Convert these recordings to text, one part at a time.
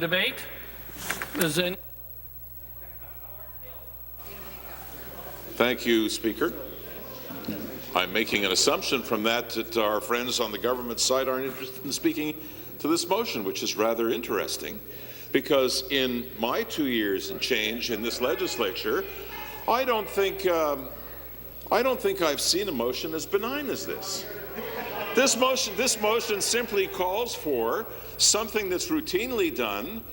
debate. Is any Thank you, Speaker. I'm making an assumption from that our friends on the government side aren't interested in speaking to this motion, which is rather interesting, because in my 2 years and change in this legislature, I don't think I've seen a motion as benign as this. This motion simply calls for something that's routinely done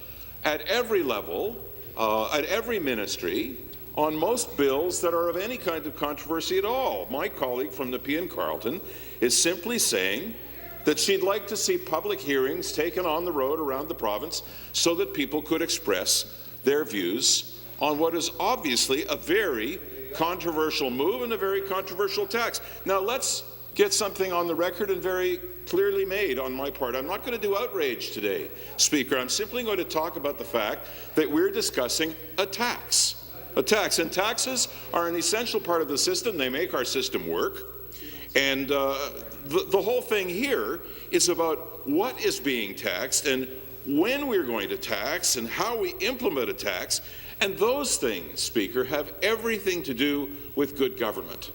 at every level, at every ministry, on most bills that are of any kind of controversy at all. My colleague from Nepean Carleton is simply saying that she'd like to see public hearings taken on the road around the province so that people could express their views on what is obviously a very controversial move and a very controversial tax. Now let's get something on the record and very clearly made on my part. I'm not going to do outrage today, Speaker. I'm simply going to talk about the fact that we're discussing a tax. And taxes are an essential part of the system. They make our system work. And the whole thing here is about what is being taxed and when we're going to tax and how we implement a tax. And those things, Speaker, have everything to do with good government.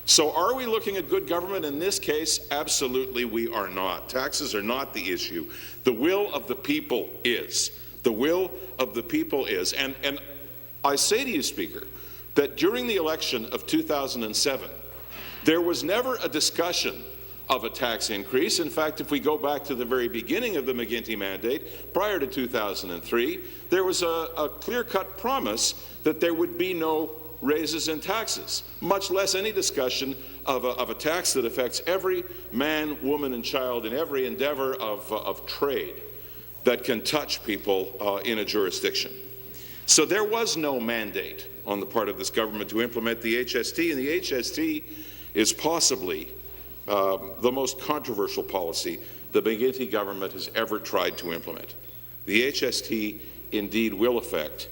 So are we looking at good government? In this case, absolutely we are not. Taxes are not the issue. The will of the people is. The will of the people is. And I say to you, Speaker, that during the election of 2007, there was never a discussion of a tax increase. In fact, if we go back to the very beginning of the McGuinty mandate, prior to 2003, there was a clear-cut promise that there would be no raises in taxes, much less any discussion of a tax that affects every man, woman, and child in every endeavor of trade that can touch people in a jurisdiction. So there was no mandate on the part of this government to implement the HST, and the HST is possibly the most controversial policy the McGuinty government has ever tried to implement. The HST indeed will affect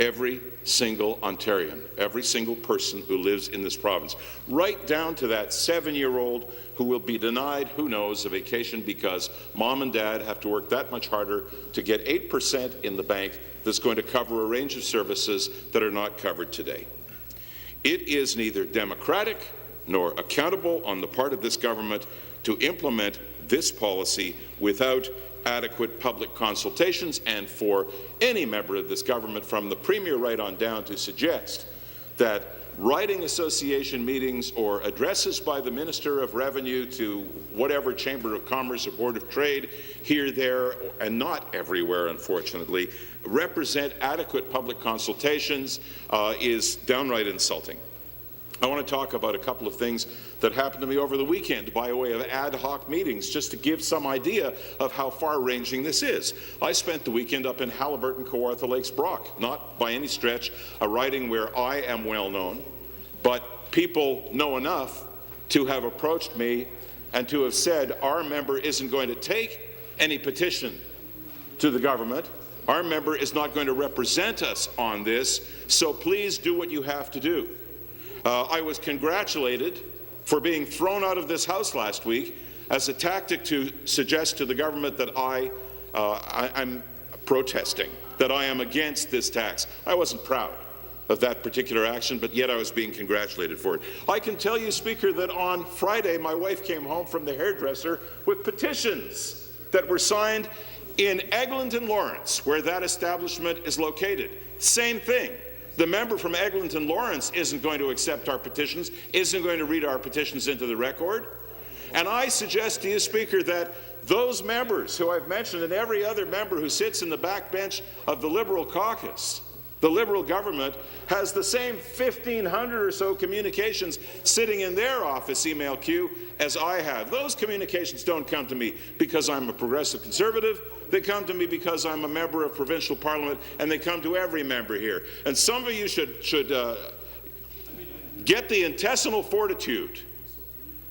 every single Ontarian, every single person who lives in this province, right down to that 7-year-old who will be denied, who knows, a vacation because mom and dad have to work that much harder to get 8% in the bank that's going to cover a range of services that are not covered today. It is neither democratic nor accountable on the part of this government to implement this policy without adequate public consultations, and for any member of this government, from the Premier right on down, to suggest that writing association meetings or addresses by the Minister of Revenue to whatever Chamber of Commerce or Board of Trade here, there, and not everywhere, unfortunately, represent adequate public consultations is downright insulting. I want to talk about a couple of things that happened to me over the weekend by way of ad hoc meetings, just to give some idea of how far-ranging this is. I spent the weekend up in Haliburton, Kawartha Lakes, Brock, not by any stretch a riding where I am well known, but people know enough to have approached me and to have said, our member isn't going to take any petition to the government. Our member is not going to represent us on this, so please do what you have to do. I was congratulated for being thrown out of this House last week as a tactic to suggest to the government that I'm protesting, that I am against this tax. I wasn't proud of that particular action, but yet I was being congratulated for it. I can tell you, Speaker, that on Friday my wife came home from the hairdresser with petitions that were signed in Eglinton Lawrence, where that establishment is located. Same thing. The member from Eglinton Lawrence isn't going to accept our petitions, isn't going to read our petitions into the record. And I suggest to you, Speaker, that those members who I've mentioned and every other member who sits in the backbench of the Liberal caucus, the Liberal government, has the same 1,500 or so communications sitting in their office email queue as I have. Those communications don't come to me because I'm a progressive conservative. They come to me because I'm a member of provincial parliament, and they come to every member here. And some of you should get the intestinal fortitude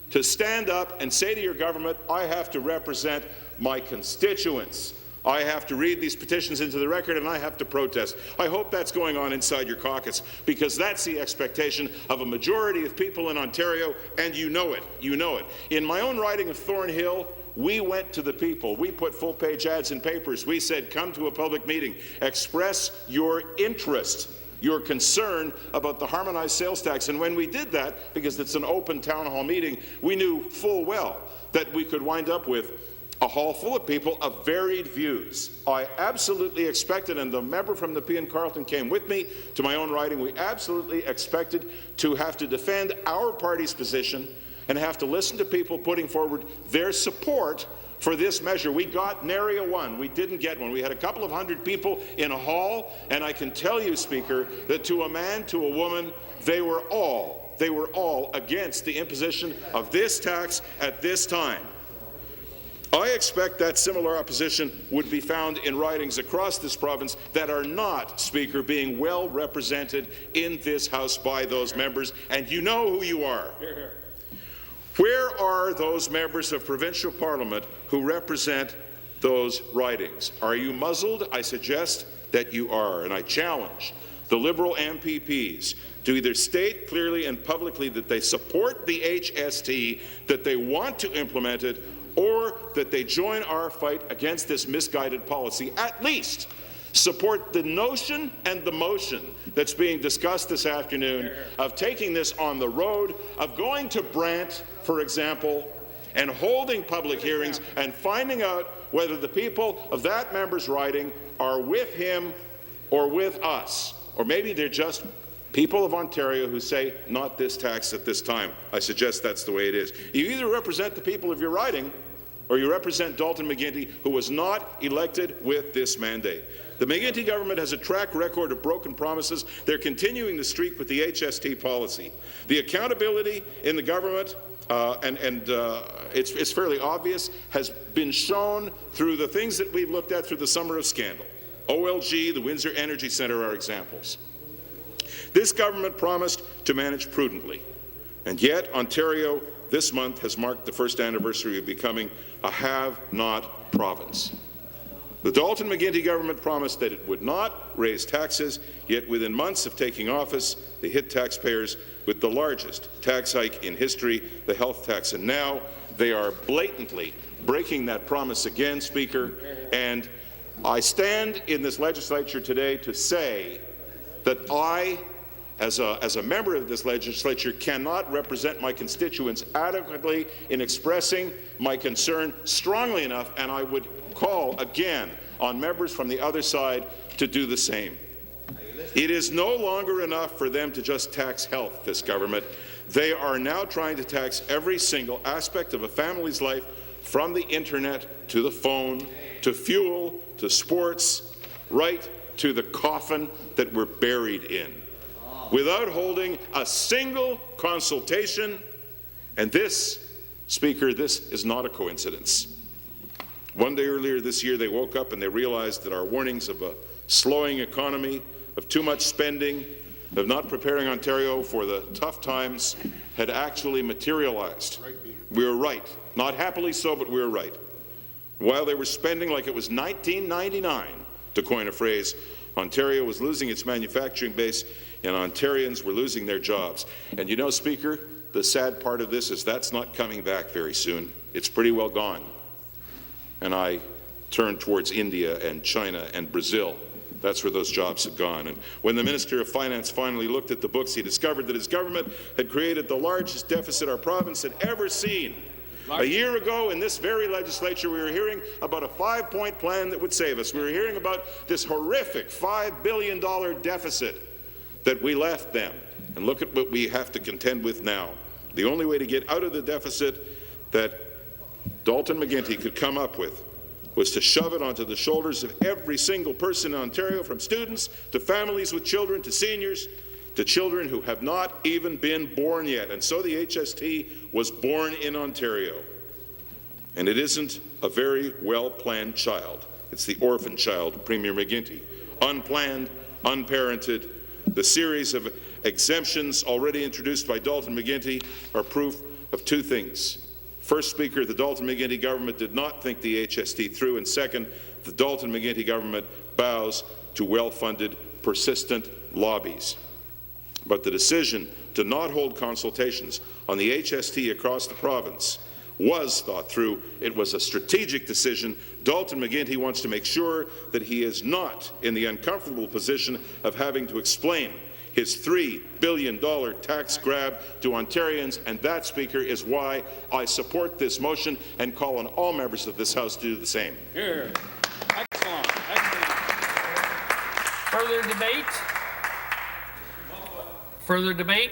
to stand up and say to your government, I have to represent my constituents. I have to read these petitions into the record, and I have to protest. I hope that's going on inside your caucus, because that's the expectation of a majority of people in Ontario, and you know it. You know it. In my own riding of Thornhill, we went to the people. We put full-page ads in papers. We said, come to a public meeting. Express your interest, your concern about the harmonized sales tax. And when we did that, because it's an open town hall meeting, we knew full well that we could wind up with a hall full of people of varied views. I absolutely expected, and the member from the P.N. Carleton came with me to my own riding, we absolutely expected to have to defend our party's position and have to listen to people putting forward their support for this measure. We got nary a one. We didn't get one. We had a couple of hundred people in a hall, and I can tell you, Speaker, that to a man, to a woman, they were all against the imposition of this tax at this time. I expect that similar opposition would be found in ridings across this province that are not, Speaker, being well represented in this House by those members, and you know who you are. Where are those members of provincial parliament who represent those ridings? Are you muzzled? I suggest that you are, and I challenge the Liberal MPPs to either state clearly and publicly that they support the HST, that they want to implement it, or that they join our fight against this misguided policy. At least support the notion and the motion that's being discussed this afternoon of taking this on the road, of going to Brant, for example, and holding public hearings and finding out whether the people of that member's riding are with him or with us. Or maybe they're just people of Ontario who say, not this tax at this time. I suggest that's the way it is. You either represent the people of your riding or you represent Dalton McGuinty, who was not elected with this mandate. The McGuinty government has a track record of broken promises. They're continuing the streak with the HST policy. The accountability in the government, it's fairly obvious, has been shown through the things that we've looked at through the summer of scandal. OLG, the Windsor Energy Centre are examples. This government promised to manage prudently, and yet Ontario this month has marked the first anniversary of becoming a have-not province. The Dalton McGuinty government promised that it would not raise taxes, yet within months of taking office, they hit taxpayers with the largest tax hike in history, the health tax. And now they are blatantly breaking that promise again, Speaker. And I stand in this legislature today to say that I, as a member of this legislature, cannot represent my constituents adequately in expressing my concern strongly enough, and I would call again on members from the other side to do the same. It is no longer enough for them to just tax health, this government. They are now trying to tax every single aspect of a family's life, from the internet to the phone, to fuel, to sports, right to the coffin that we're buried in, without holding a single consultation. And this, Speaker, this is not a coincidence. One day earlier this year, they woke up and they realized that our warnings of a slowing economy, of too much spending, of not preparing Ontario for the tough times had actually materialized. We were right. Not happily so, but we were right. While they were spending like it was 1999, to coin a phrase, Ontario was losing its manufacturing base and Ontarians were losing their jobs. And you know, Speaker, the sad part of this is that's not coming back very soon. It's pretty well gone. And I turn towards India and China and Brazil. That's where those jobs have gone. And when the Minister of Finance finally looked at the books, he discovered that his government had created the largest deficit our province had ever seen. A year ago in this very legislature, we were hearing about a 5-point plan that would save us. We were hearing about this horrific $5 billion deficit that we left them. And look at what we have to contend with now. The only way to get out of the deficit that Dalton McGuinty could come up with was to shove it onto the shoulders of every single person in Ontario, from students to families with children to seniors to children who have not even been born yet. And so the HST was born in Ontario. And it isn't a very well-planned child. It's the orphan child, Premier McGuinty. Unplanned, unparented. The series of exemptions already introduced by Dalton McGuinty are proof of two things. First, Speaker, the Dalton McGuinty government did not think the HST through, and second, the Dalton McGuinty government bows to well-funded, persistent lobbies. But the decision to not hold consultations on the HST across the province was thought through. It was a strategic decision. Dalton McGuinty wants to make sure that he is not in the uncomfortable position of having to explain his $3 billion tax grab to Ontarians, and that, Speaker, is why I support this motion and call on all members of this House to do the same. Here. Excellent. Excellent. Further debate? Further debate?